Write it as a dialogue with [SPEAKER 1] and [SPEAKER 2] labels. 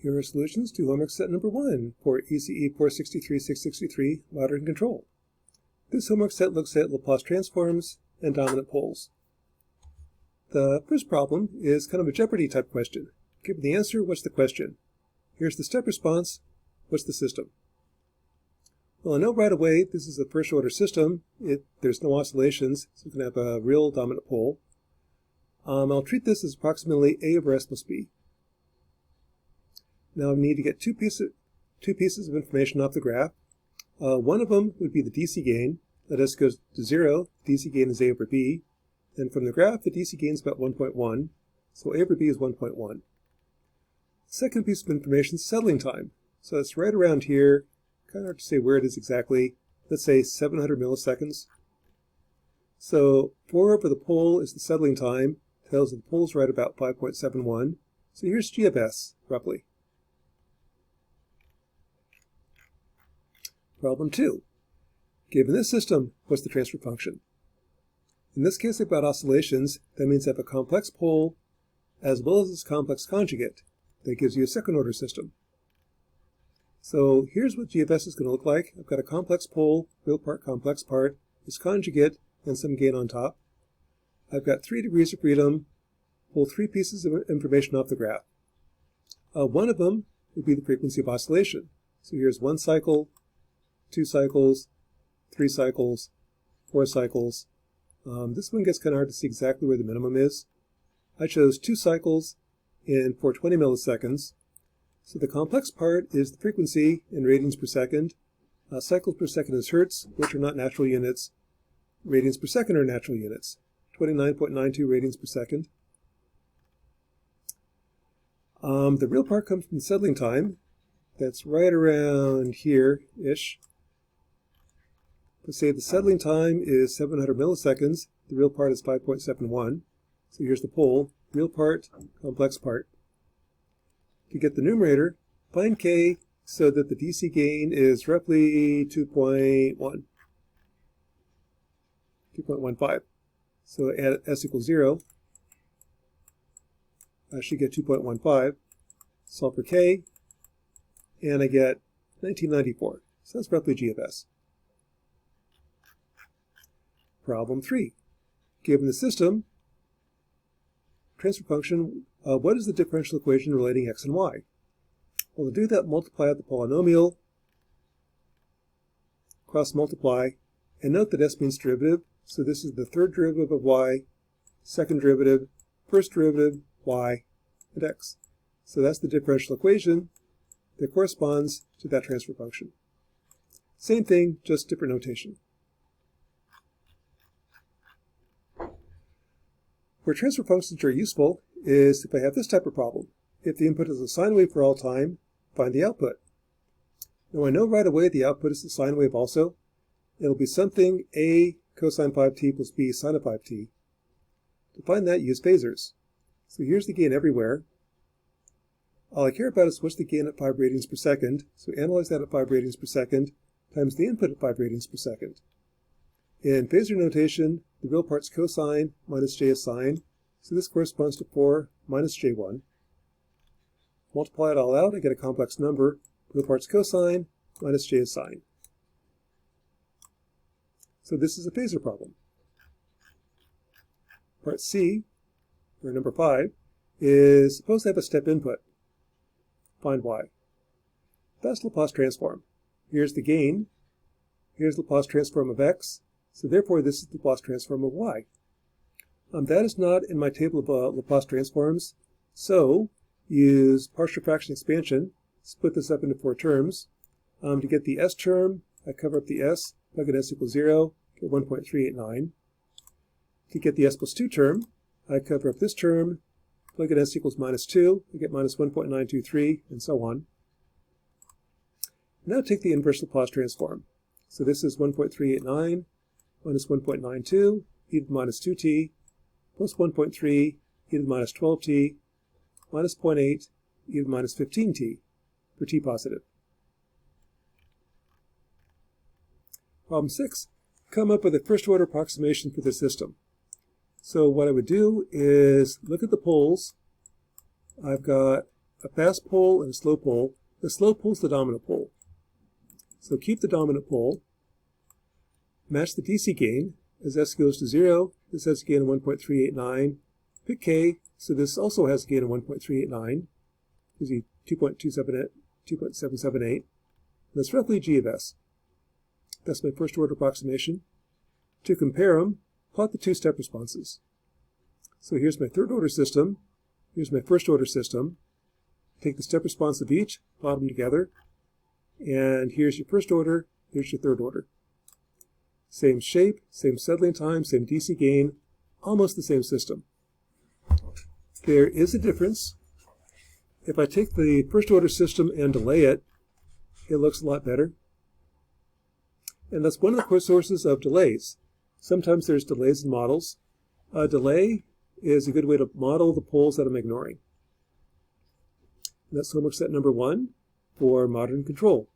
[SPEAKER 1] Here are solutions to homework set number 1 for ECE 463-663, Modern Control. This homework set looks at Laplace transforms and dominant poles. The first problem is kind of a Jeopardy type question. Given the answer, what's the question? Here's the step response, what's the system? Well, I know right away this is a first order system. There's no oscillations, so we can have a real dominant pole. I'll treat this as approximately A over S plus B. Now I need to get two pieces of information off the graph. One of them would be the DC gain. That S goes to 0. DC gain is A over B. And from the graph, the DC gain is about 1.1. So A over B is 1.1. The second piece of information is settling time. So it's right around here. Kind of hard to say where it is exactly. Let's say 700 milliseconds. So 4 over the pole is the settling time. Tells the pole's right about 5.71. So here's G of S, roughly. Problem 2. Given this system, what's the transfer function? In this case, I've got oscillations. That means I have a complex pole as well as its complex conjugate. That gives you a second order system. So here's what G of S is going to look like. I've got a complex pole, real part, complex part, its conjugate, and some gain on top. I've got 3 degrees of freedom. Pull 3 pieces of information off the graph. One of them would be the frequency of oscillation. So here's 1 cycle, 2 cycles, 3 cycles, 4 cycles. This one gets kind of hard to see exactly where the minimum is. I chose 2 cycles in 420 milliseconds. So the complex part is the frequency in radians per second. Cycles per second is hertz, which are not natural units. Radians per second are natural units. 29.92 radians per second. The real part comes from the settling time. That's right around here-ish. Let's say the settling time is 700 milliseconds. The real part is 5.71. So here's the pole. Real part, complex part. To get the numerator, find K so that the DC gain is roughly 2.15. So at S equals 0, I should get 2.15. Solve for K, and I get 1994. So that's roughly G of S. Problem 3. Given the system, transfer function, what is the differential equation relating x and y? Well, to do that, multiply out the polynomial, cross multiply, and note that s means derivative. So this is the third derivative of y, second derivative, first derivative, y, and x. So that's the differential equation that corresponds to that transfer function. Same thing, just different notation. Where transfer functions are useful is if I have this type of problem. If the input is a sine wave for all time, find the output. Now I know right away the output is the sine wave also. It'll be something A cosine 5t plus B sine of 5t. To find that, use phasors. So here's the gain everywhere. All I care about is what's the gain at 5 radians per second. So analyze that at 5 radians per second times the input at 5 radians per second. In phasor notation, the real part's cosine minus j is sine. So this corresponds to 4 minus j1. Multiply it all out, I get a complex number. Real part's cosine minus j is sine. So this is a phasor problem. Part C, or number 5, is supposed to have a step input. Find y. That's Laplace transform. Here's the gain. Here's Laplace transform of x. So therefore, this is the Laplace transform of y. That is not in my table of Laplace transforms. So use partial fraction expansion. Split this up into 4 terms. To get the s term, I cover up the s, plug in s equals 0, get 1.389. To get the s plus 2 term, I cover up this term, plug in s equals minus 2, I get minus 1.923, and so on. Now take the inverse Laplace transform. So this is 1.389 minus 1.92 e to the minus 2t plus 1.3 e to the minus 12t minus 0.8 e to the minus 15t for t positive. Problem 6. Come up with a first order approximation for the system. So what I would do is look at the poles. I've got a fast pole and a slow pole. The slow pole is the dominant pole. So keep the dominant pole. Match the DC gain. As S goes to 0, this has a gain of 1.389. Pick K, so this also has a gain of 1.389. Gives you 2.778. That's roughly G of S. That's my first order approximation. To compare them, plot the two-step responses. So here's my third order system. Here's my first order system. Take the step response of each, plot them together. And here's your first order, here's your third order. Same shape, same settling time, same DC gain, almost the same system. There is a difference. If I take the first order system and delay it, it looks a lot better. And that's one of the core sources of delays. Sometimes there's delays in models. A delay is a good way to model the poles that I'm ignoring. And that's homework set number 1 for modern control.